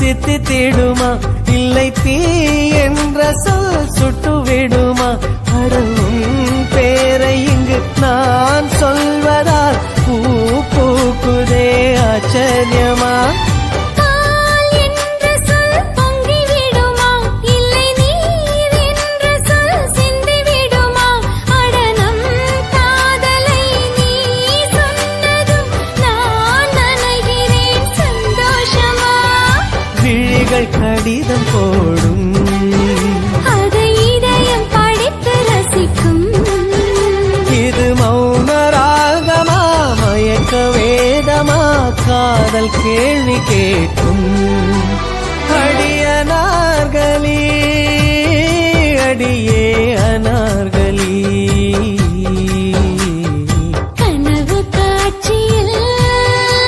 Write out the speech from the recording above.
தித்தித்திடுமா இல்லை தீ என்ற சொல் சுட்டுவிடுமா அடவும் பேரை இங்கு நான் சொல்வதால் பூ பூக்குதே ஆச்சரியமா கடிதம் போடும் அதை இதயம் படித்து ரசிக்கும் இது மௌன ராகமா மயக்க வேதமா காதல் கேள்வி கேட்கும் அடியே அனார்களி